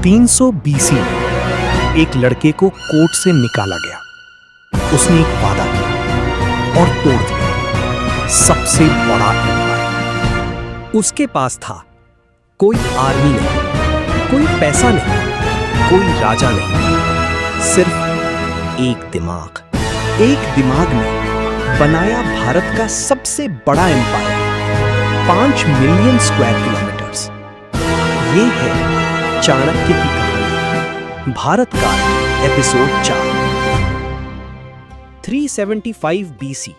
300 BC में एक लड़के को कोर्ट से निकाला गया। उसने एक वादा किया और तोड़ दिया। सबसे बड़ा एम्पायर। उसके पास था कोई आर्मी नहीं, कोई पैसा नहीं, कोई राजा नहीं, सिर्फ एक दिमाग। एक दिमाग ने बनाया भारत का सबसे बड़ा एम्पायर, 5 मिलियन स्क्वायर किलोमीटर्स। ये है चाणक्य की कहानी, भारत का एपिसोड 4। 375 बीसी,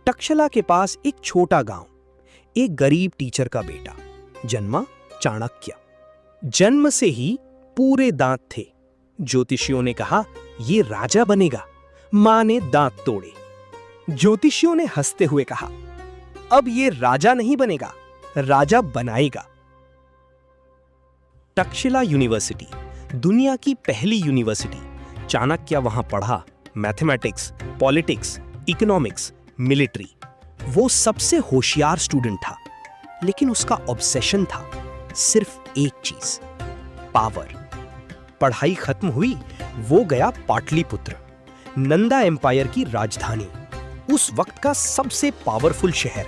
तक्षशिला के पास एक छोटा गांव। एक गरीब टीचर का बेटा जन्मा चाणक्य। जन्म से ही पूरे दांत थे। ज्योतिषियों ने कहा ये राजा बनेगा। मां ने दांत तोड़े। ज्योतिषियों ने हंसते हुए कहा अब ये राजा नहीं बनेगा, राजा बनाएगा। तक्षशिला यूनिवर्सिटी, दुनिया की पहली यूनिवर्सिटी। चाणक्य वहां पढ़ा मैथमेटिक्स, पॉलिटिक्स, इकोनॉमिक्स, मिलिट्री। वो सबसे होशियार स्टूडेंट था, लेकिन उसका ऑब्सेशन था सिर्फ एक चीज, पावर। पढ़ाई खत्म हुई, वो गया पाटलिपुत्र, नंदा एम्पायर की राजधानी, उस वक्त का सबसे पावरफुल शहर।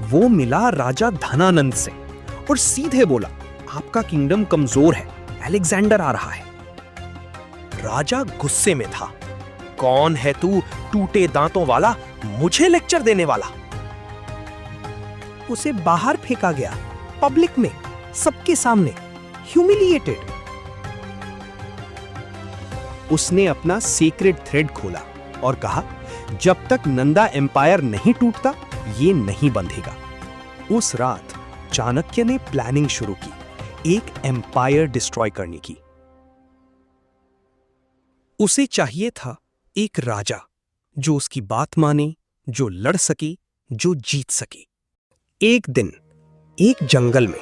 वो मिला राजा धनानंद से और सीधे बोला आपका किंगडम कमजोर है, अलेक्जेंडर आ रहा है। राजा गुस्से में था। कौन है तू टूटे दांतों वाला, मुझे लेक्चर देने वाला। उसे बाहर फेंका गया, पब्लिक में, सबके सामने, ह्यूमिलिएटेड। उसने अपना सीक्रेट थ्रेड खोला और कहा जब तक नंदा एम्पायर नहीं टूटता ये नहीं बंधेगा। उस रात चाणक्य ने प्लानिंग शुरू की, एक एम्पायर डिस्ट्रॉय करने की। उसे चाहिए था एक राजा जो उसकी बात माने, जो लड़ सके, जो जीत सके। एक दिन एक जंगल में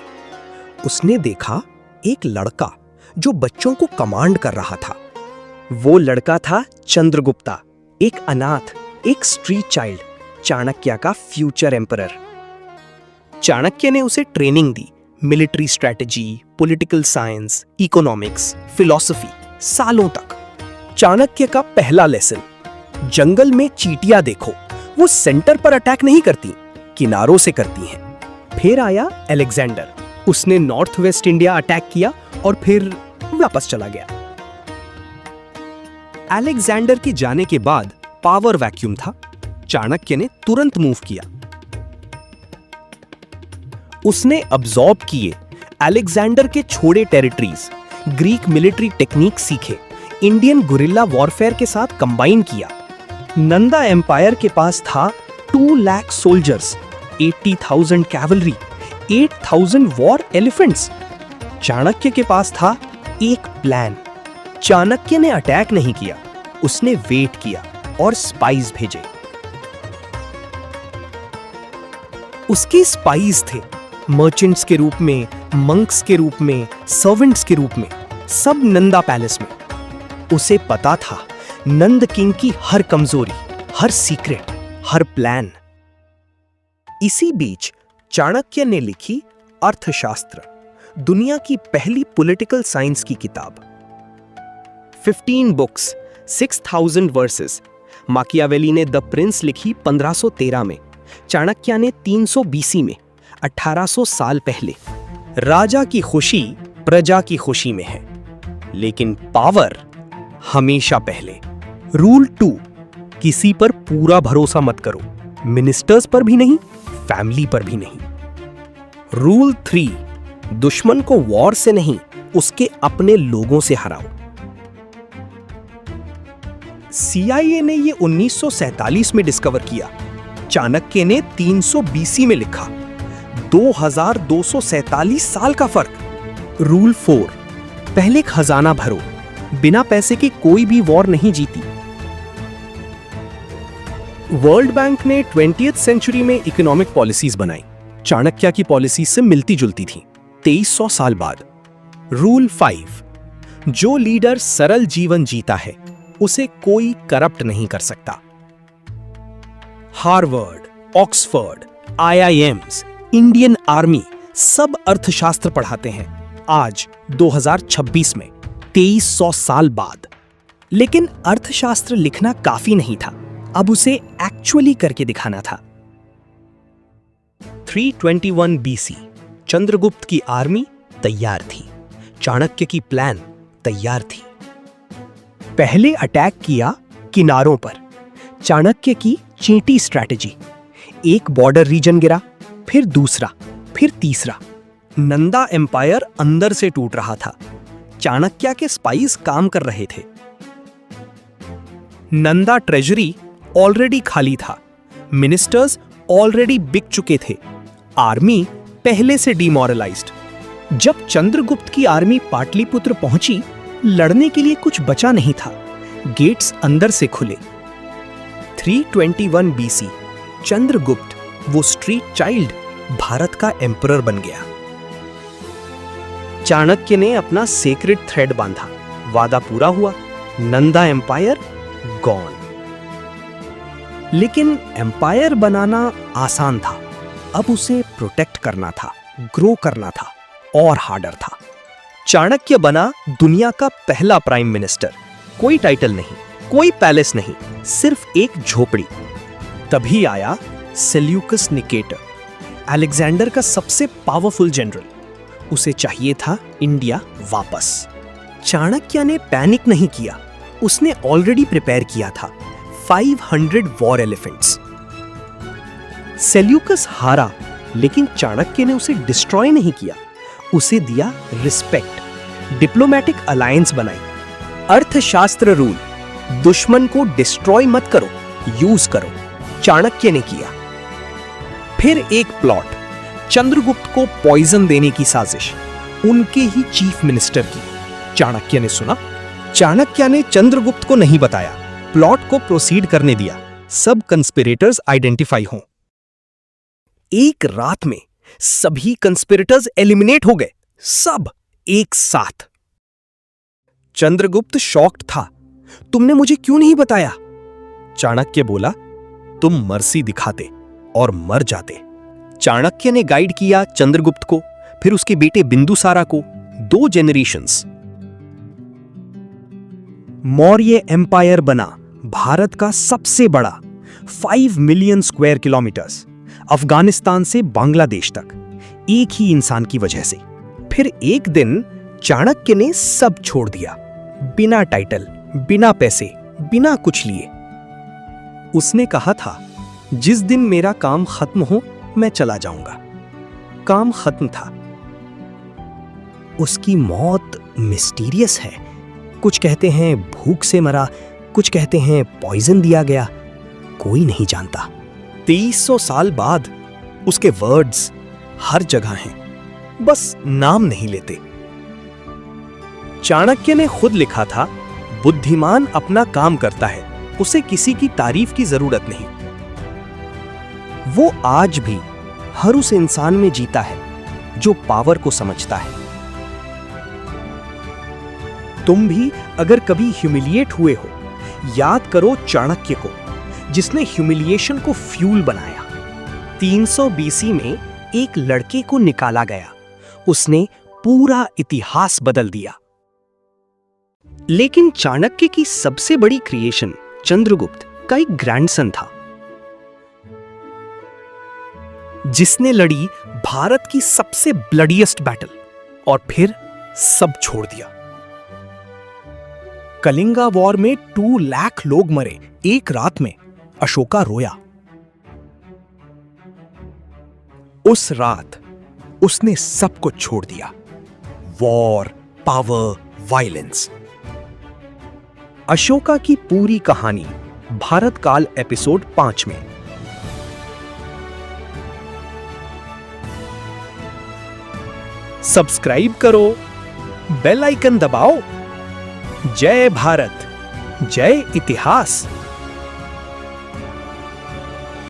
उसने देखा एक लड़का जो बच्चों को कमांड कर रहा था। वो लड़का था चंद्रगुप्ता, एक अनाथ, एक स्ट्रीट चाइल्ड, चाणक्य का फ्यूचर एम्परर। चाणक्य ने उसे ट्रेनिंग दी, military strategy, political science, economics, philosophy, सालों तक। चाणक्य का पहला लेसन, जंगल में चींटियां देखो, वो सेंटर पर अटैक नहीं करती, किनारों से करती हैं। फिर आया अलेक्जेंडर, उसने नॉर्थ वेस्ट इंडिया अटैक किया और फिर वापस चला गया। अलेक्जेंडर के जाने के बाद पावर वैक्यूम था। चाणक्य ने तुरंत मूव किया। उसने अब्सॉर्ब किए अलेक्जेंडर के छोड़े टेरिटरीज, ग्रीक मिलिट्री टेक्निक सीखे, इंडियन गुरिल्ला वॉरफेयर के साथ कंबाइन किया। नंदा एम्पायर के पास था 2 lakh soldiers, 80,000 cavalry, 8,000 war elephants. Chanakya के पास था एक प्लान। चाणक्य ने अटैक नहीं किया, उसने वेट किया और स्पाइस भेजे। उसके स्पाइस थे मर्चेंट्स के रूप में, मंक्स के रूप में, सर्वेंट्स के रूप में, सब नंदा पैलेस में। उसे पता था नंद किंग की हर कमजोरी, हर सीक्रेट, हर प्लान। इसी बीच चाणक्य ने लिखी अर्थशास्त्र, दुनिया की पहली पॉलिटिकल साइंस की किताब। 15 बुक्स, 6,000 वर्सेस। माकियावेली ने द प्रिंस लिखी 1513 में, चाणक्य ने 300 बीसी में, 1800 साल पहले। राजा की खुशी प्रजा की खुशी में है, लेकिन पावर हमेशा पहले। रूल 2, किसी पर पूरा भरोसा मत करो, मिनिस्टर्स पर भी नहीं, फैमिली पर भी नहीं। रूल 3, दुश्मन को वॉर से नहीं, उसके अपने लोगों से हराओ। CIA ने यह 1947 में डिस्कवर किया। चाणक्य ने 300 बीसी में लिखा। 2247 साल का फर्क। रूल 4, पहले खजाना भरो, बिना पैसे के कोई भी वॉर नहीं जीती। वर्ल्ड बैंक ने 20th सेंचुरी में इकोनॉमिक पॉलिसीज बनाई, चाणक्य की पॉलिसी से मिलती जुलती थी। 2300 साल बाद। रूल 5, जो लीडर सरल जीवन जीता है उसे कोई करप्ट नहीं कर सकता। Harvard, Oxford, IIMs, Indian army सब अर्थशास्त्र पढ़ाते हैं। आज 2026 में 2300 साल बाद। लेकिन अर्थशास्त्र लिखना काफी नहीं था, अब उसे एक्चुअली करके दिखाना था। 321 बीसी चंद्रगुप्त की आर्मी तैयार थी, चाणक्य की प्लान तैयार थी। पहले अटैक किया किनारों पर, चाणक्य की चींटी स्ट्रैटेजी। एक बॉर्डर रीजन गिरा, फिर दूसरा, फिर तीसरा। नंदा एम्पायर अंदर से टूट रहा था, चाणक्य के स्पाइस काम कर रहे थे। नंदा ट्रेजरी ऑलरेडी खाली था, मिनिस्टर्स ऑलरेडी बिक चुके थे, आर्मी पहले से डिमोरलाइज्ड। जब चंद्रगुप्त की आर्मी पाटलिपुत्र पहुंची, लड़ने के लिए कुछ बचा नहीं था, गेट्स अंदर से खुले। 321 बीसी चंद्रगुप्त, वो स्ट्रीट चाइल्ड, भारत का एम्परर बन गया। चाणक्य ने अपना सेक्रेड थ्रेड बांधा, वादा पूरा हुआ, नंदा एम्पायर गॉन। लेकिन एम्पायर बनाना आसान था, अब उसे प्रोटेक्ट करना था, ग्रो करना था, और हार्डर था। चाणक्य बना दुनिया का पहला प्राइम मिनिस्टर। कोई टाइटल नहीं, कोई पैलेस नहीं, सिर्फ एक झोपड़ी। तभी आया सेल्यूकस निकेटर, अलेक्जेंडर का सबसे पावरफुल जनरल। उसे चाहिए था इंडिया वापस। चाणक्य ने पैनिक नहीं किया, उसने ऑलरेडी प्रिपेयर किया था 500 वॉर एलिफेंट्स। सेल्यूकस हारा, लेकिन चाणक्य ने उसे डिस्ट्रॉय नहीं किया, उसे दिया रिस्पेक्ट, डिप्लोमेटिक अलायंस बनाई। अर्थशास्त्र रूल, दुश्मन को डिस्ट्रॉय मत करो, यूज करो, चाणक्य ने किया। फिर एक प्लॉट, चंद्रगुप्त को पॉइजन देने की साजिश, उनके ही चीफ मिनिस्टर की। चाणक्य ने सुना, चाणक्य ने चंद्रगुप्त को नहीं बताया, प्लॉट को प्रोसीड करने दिया, सब कंस्पिरेटर्स आइडेंटिफाई हों। एक रात में सभी कंस्पिरेटर्स एलिमिनेट हो गए, सब एक साथ। चंद्रगुप्त शॉक्ड था, तुमने मुझे क्यों नहीं बताया? चाणक्य बोला, तुम मर्सी दिखाते और मर जाते। चाणक्य ने गाइड किया चंद्रगुप्त को, फिर उसके बेटे बिंदुसारा को, 2 जेनरेशंस। मौर्य एम्पायर बना, भारत का सबसे बड़ा, 5 मिलियन स्क्वायर किलोमीटर्स, अफगानिस्तान से बांग्लादेश तक, एक ही इंसान की वजह से। फिर एक दिन चाणक्य ने सब छोड़ दिया, बिना टाइटल, बिना पैसे, बिना कुछ लिए। उसने कहा था, जिस दिन मेरा काम खत्म हो मैं चला जाऊंगा। काम खत्म था। उसकी मौत मिस्टीरियस है। कुछ कहते हैं भूख से मरा, कुछ कहते हैं पॉइजन दिया गया, कोई नहीं जानता। 2300 साल बाद उसके वर्ड्स हर जगह हैं, बस नाम नहीं लेते। चाणक्य ने खुद लिखा था, बुद्धिमान अपना काम करता है, उसे किसी की तारीफ की जरूरत नहीं। वो आज भी हर उस इंसान में जीता है जो पावर को समझता है। तुम भी अगर कभी ह्यूमिलिएट हुए हो, याद करो चाणक्य को, जिसने ह्यूमिलिएशन को फ्यूल बनाया। 300 बीसी में एक लड़के को निकाला गया, उसने पूरा इतिहास बदल दिया। लेकिन चाणक्य की सबसे बड़ी क्रिएशन चंद्रगुप्त का एक ग्रैंडसन था, जिसने लड़ी भारत की सबसे ब्लडीएस्ट बैटल और फिर सब छोड़ दिया। कलिंगा वॉर में 2 लाख लोग मरे एक रात में। अशोका रोया। उस रात उसने सब कुछ छोड़ दिया, वॉर, पावर, वायलेंस। अशोका की पूरी कहानी भारत काल एपिसोड 5 में। सब्सक्राइब करो, बेल आइकन दबाओ। जय भारत, जय इतिहास।